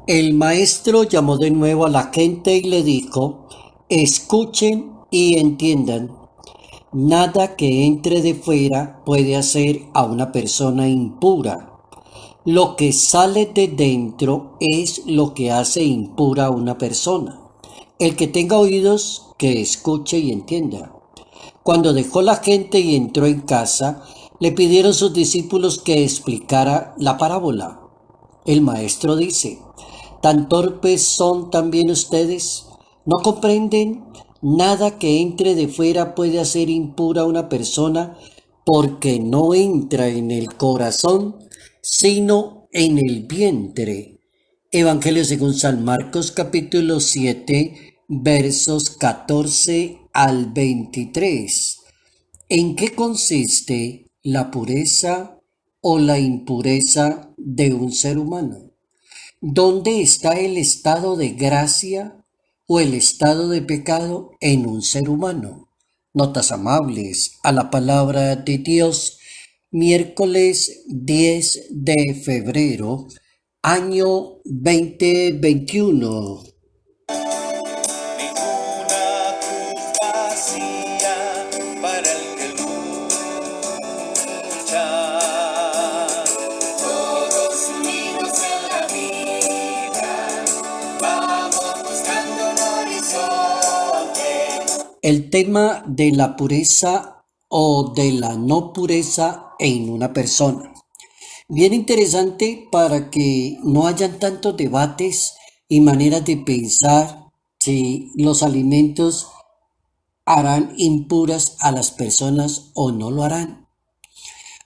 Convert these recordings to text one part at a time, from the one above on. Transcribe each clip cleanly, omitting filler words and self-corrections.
El maestro llamó de nuevo a la gente y le dijo, escuchen y entiendan, nada que entre de fuera puede hacer a una persona impura. Lo que sale de dentro es lo que hace impura a una persona. El que tenga oídos, que escuche y entienda. Cuando dejó la gente y entró en casa, le pidieron sus discípulos que explicara la parábola. El maestro dice, ¿tan torpes son también ustedes? ¿No comprenden? Nada que entre de fuera puede hacer impura a una persona porque no entra en el corazón, sino en el vientre. Evangelio según San Marcos capítulo 7 versos 14 al 23. ¿En qué consiste la pureza o la impureza de un ser humano? ¿Dónde está el estado de gracia o el estado de pecado en un ser humano? Notas amables a la palabra de Dios, miércoles 10 de febrero, año 2021. Ninguna cruz vacía para el que lucha. Todos unidos en la vida, vamos buscando un horizonte. El tema de la pureza o de la no pureza en una persona. Bien interesante para que no hayan tantos debates y maneras de pensar si los alimentos harán impuras a las personas o no lo harán.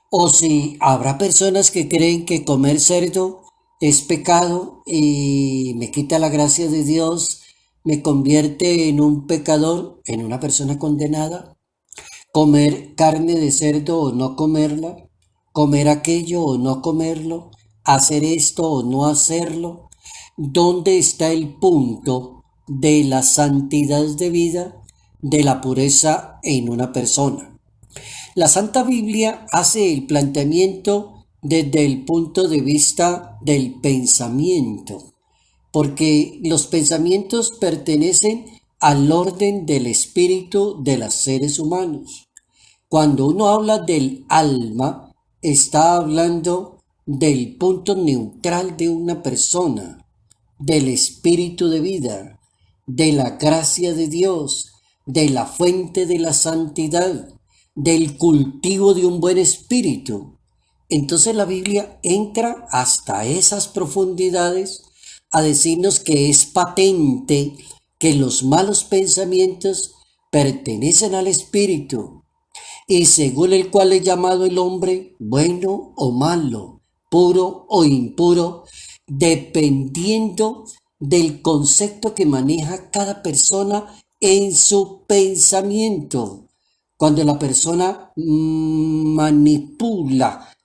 O si habrá personas que creen que comer cerdo es pecado y me quita la gracia de Dios, me convierte en un pecador, en una persona condenada. Comer carne de cerdo o no comerla, comer aquello o no comerlo, hacer esto o no hacerlo. ¿Dónde está el punto de la santidad de vida, de la pureza en una persona? La Santa Biblia hace el planteamiento desde el punto de vista del pensamiento, porque los pensamientos pertenecen al orden del espíritu de los seres humanos. Cuando uno habla del alma, está hablando del punto neutral de una persona, del espíritu de vida, de la gracia de Dios, de la fuente de la santidad, del cultivo de un buen espíritu. Entonces la Biblia entra hasta esas profundidades a decirnos que es patente que los malos pensamientos pertenecen al espíritu y según el cual es llamado el hombre, bueno o malo, puro o impuro, dependiendo del concepto que maneja cada persona en su pensamiento. Cuando la persona manipula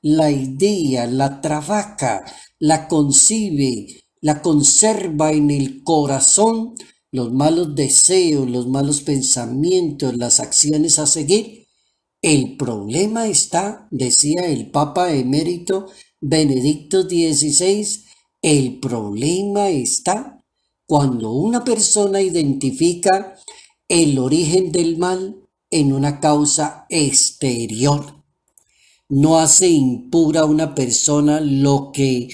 la idea, la trabaja, la concibe, la conserva en el corazón, los malos deseos, los malos pensamientos, las acciones a seguir, el problema está, decía el Papa emérito Benedicto XVI, el problema está cuando una persona identifica el origen del mal en una causa exterior. No hace impura a una persona lo que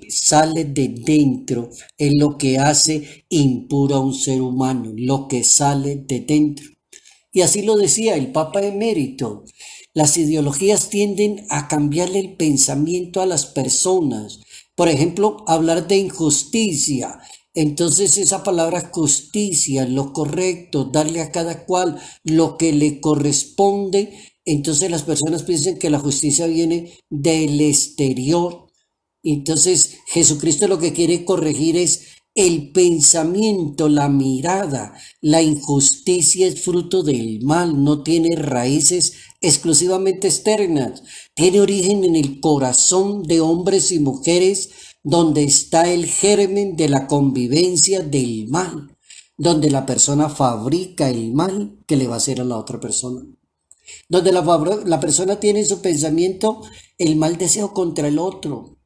sale de dentro, es lo que hace impura a un ser humano, lo que sale de dentro. Y así lo decía el Papa emérito. Las ideologías tienden a cambiarle el pensamiento a las personas. Por ejemplo, hablar de injusticia. Entonces esa palabra justicia, lo correcto, darle a cada cual lo que le corresponde. Entonces las personas piensan que la justicia viene del exterior. Entonces Jesucristo lo que quiere corregir es el pensamiento, la mirada. La injusticia es fruto del mal, no tiene raíces exclusivamente externas, tiene origen en el corazón de hombres y mujeres donde está el germen de la convivencia del mal, donde la persona fabrica el mal que le va a hacer a la otra persona, donde la persona tiene en su pensamiento el mal deseo contra el otro,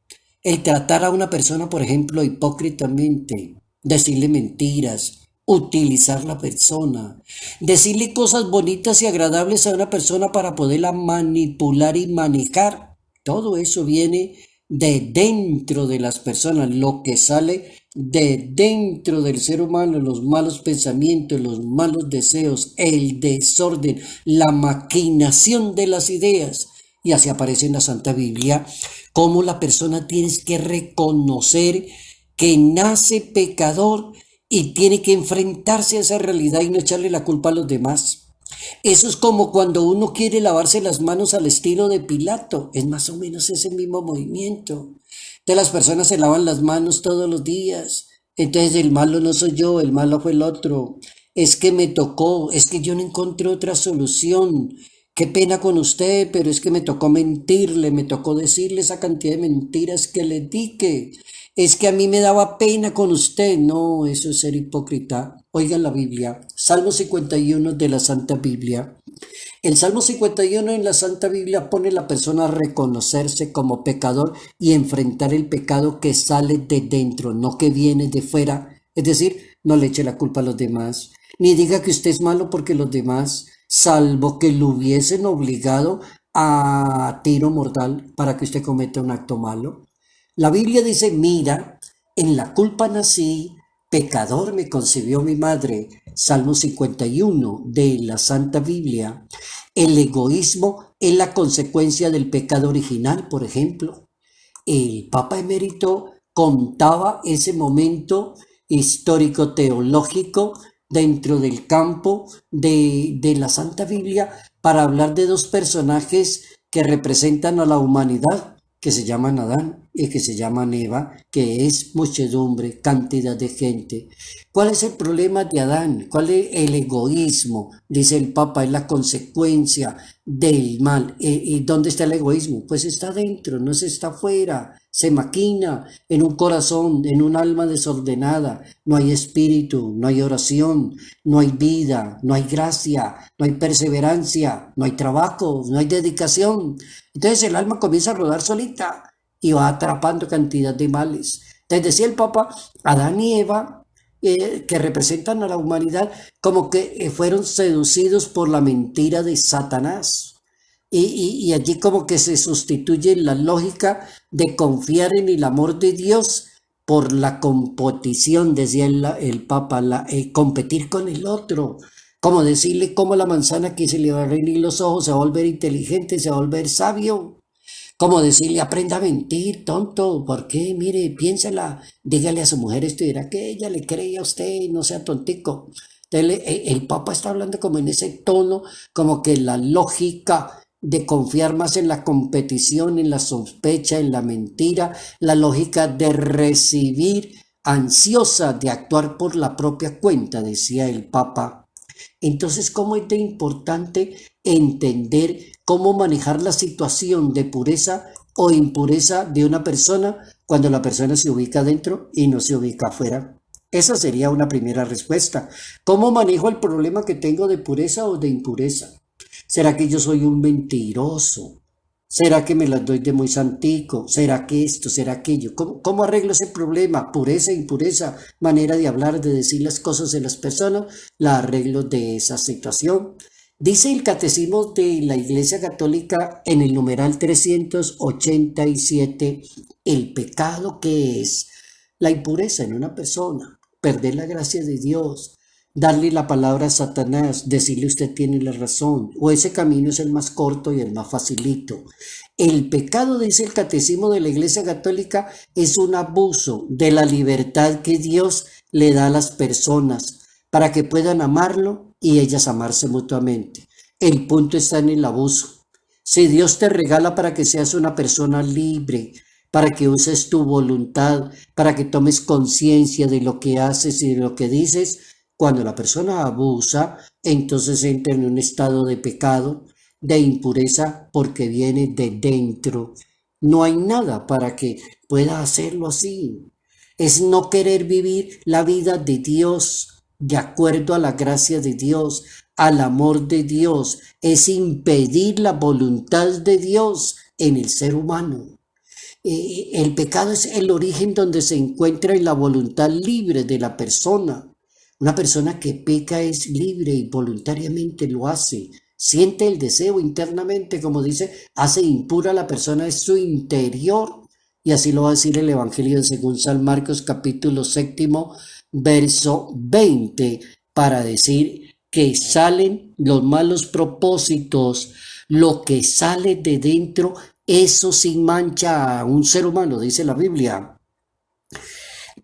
el tratar a una persona, por ejemplo, hipócritamente, decirle mentiras, utilizar la persona, decirle cosas bonitas y agradables a una persona para poderla manipular y manejar. Todo eso viene de dentro de las personas, lo que sale de dentro del ser humano, los malos pensamientos, los malos deseos, el desorden, la maquinación de las ideas. Y así aparece en la Santa Biblia cómo la persona tiene que reconocer que nace pecador y tiene que enfrentarse a esa realidad y no echarle la culpa a los demás. Eso es como cuando uno quiere lavarse las manos al estilo de Pilato, es más o menos ese mismo movimiento. Entonces las personas se lavan las manos todos los días, entonces el malo no soy yo, el malo fue el otro, es que me tocó, es que yo no encontré otra solución, qué pena con usted, pero es que me tocó mentirle, me tocó decirle esa cantidad de mentiras que le dije, es que a mí me daba pena con usted, no, eso es ser hipócrita. Oigan la Biblia, Salmo 51 de la Santa Biblia. El Salmo 51 en la Santa Biblia pone a la persona a reconocerse como pecador y enfrentar el pecado que sale de dentro, no que viene de fuera. Es decir, no le eche la culpa a los demás, ni diga que usted es malo porque los demás, salvo que lo hubiesen obligado a tiro mortal para que usted cometa un acto malo. La Biblia dice, mira, en la culpa nací, pecador me concibió mi madre. Salmo 51 de la Santa Biblia. El egoísmo es la consecuencia del pecado original, por ejemplo. El Papa Emérito contaba ese momento histórico teológico dentro del campo de la Santa Biblia para hablar de dos personajes que representan a la humanidad, que se llaman Adán y que se llaman Eva, que es muchedumbre, cantidad de gente. ¿Cuál es el problema de Adán? ¿Cuál es el egoísmo? Dice el Papa, es la consecuencia del mal. ¿Y dónde está el egoísmo? Pues está dentro, no se está afuera. Se maquina en un corazón, en un alma desordenada. No hay espíritu, no hay oración, no hay vida, no hay gracia, no hay perseverancia, no hay trabajo, no hay dedicación. Entonces el alma comienza a rodar solita y va atrapando cantidad de males. Entonces decía el Papa, Adán y Eva, que representan a la humanidad, como que fueron seducidos por la mentira de Satanás. Y allí como que se sustituye la lógica de confiar en el amor de Dios por la competición, decía el Papa, competir con el otro. Como decirle cómo la manzana que se le va a abrir los ojos se va a volver inteligente, se va a volver sabio. Como decirle, aprenda a mentir, tonto, ¿por qué? Mire, piénsela, dígale a su mujer esto y dirá que ella le cree a usted, no sea tontico. Entonces, el Papa está hablando como en ese tono, como que la lógica de confiar más en la competición, en la sospecha, en la mentira, la lógica de recibir, ansiosa de actuar por la propia cuenta, decía el Papa. Entonces, ¿cómo es de importante entender cómo manejar la situación de pureza o impureza de una persona cuando la persona se ubica dentro y no se ubica afuera? Esa sería una primera respuesta. ¿Cómo manejo el problema que tengo de pureza o de impureza? ¿Será que yo soy un mentiroso? ¿Será que me las doy de muy santico? ¿Será que esto? ¿Será aquello? ¿Cómo arreglo ese problema? Pureza, impureza, manera de hablar, de decir las cosas de las personas, la arreglo de esa situación. Dice el Catecismo de la Iglesia Católica en el numeral 387, el pecado que es la impureza en una persona, perder la gracia de Dios, darle la palabra a Satanás, decirle usted tiene la razón, o ese camino es el más corto y el más facilito. El pecado, dice el Catecismo de la Iglesia Católica, es un abuso de la libertad que Dios le da a las personas para que puedan amarlo y ellas amarse mutuamente. El punto está en el abuso. Si Dios te regala para que seas una persona libre, para que uses tu voluntad, para que tomes conciencia de lo que haces y de lo que dices, cuando la persona abusa, entonces entra en un estado de pecado, de impureza, porque viene de dentro. No hay nada para que pueda hacerlo así. Es no querer vivir la vida de Dios de acuerdo a la gracia de Dios, al amor de Dios. Es impedir la voluntad de Dios en el ser humano. El pecado es el origen donde se encuentra en la voluntad libre de la persona. Una persona que peca es libre y voluntariamente lo hace. Siente el deseo internamente, como dice, hace impura a la persona de su interior. Y así lo va a decir el Evangelio según San Marcos capítulo 7, verso 20, para decir que salen los malos propósitos, lo que sale de dentro, eso sin mancha a un ser humano, dice la Biblia.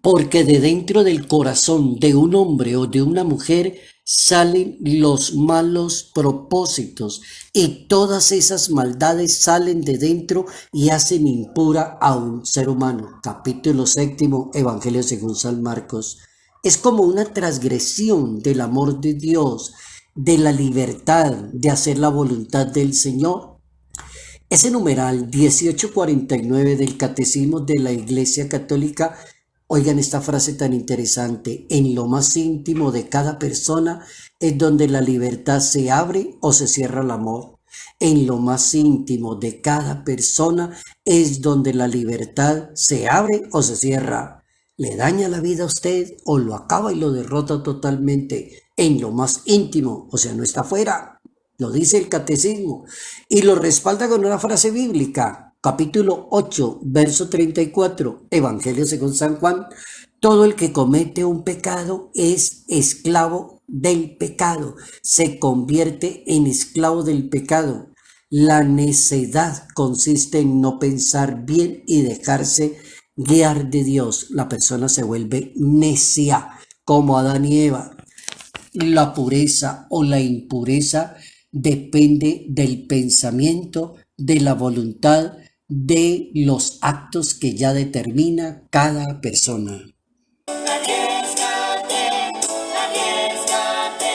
Porque de dentro del corazón de un hombre o de una mujer salen los malos propósitos y todas esas maldades salen de dentro y hacen impura a un ser humano. Capítulo 7, Evangelio según San Marcos. Es como una transgresión del amor de Dios, de la libertad de hacer la voluntad del Señor. Ese numeral 1849 del Catecismo de la Iglesia Católica, oigan esta frase tan interesante: en lo más íntimo de cada persona es donde la libertad se abre o se cierra al amor. En lo más íntimo de cada persona es donde la libertad se abre o se cierra. ¿Le daña la vida a usted o lo acaba y lo derrota totalmente? En lo más íntimo, o sea, no está afuera. Lo dice el catecismo y lo respalda con una frase bíblica. Capítulo 8, verso 34, Evangelio según San Juan. Todo el que comete un pecado es esclavo del pecado, se convierte en esclavo del pecado. La necedad consiste en no pensar bien y dejarse guiar de Dios. La persona se vuelve necia, como Adán y Eva. La pureza o la impureza depende del pensamiento, de la voluntad, de los actos que ya determina cada persona. Arriésgate, arriésgate,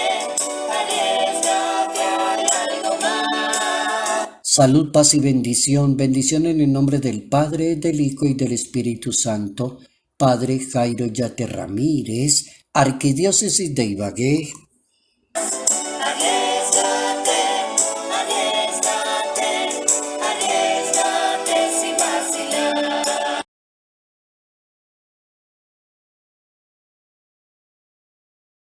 arriésgate, hay algo más. Salud, paz y bendición. Bendición en el nombre del Padre, del Hijo y del Espíritu Santo. Padre Jairo Yate Ramírez, Arquidiócesis de Ibagué. Arriésgate.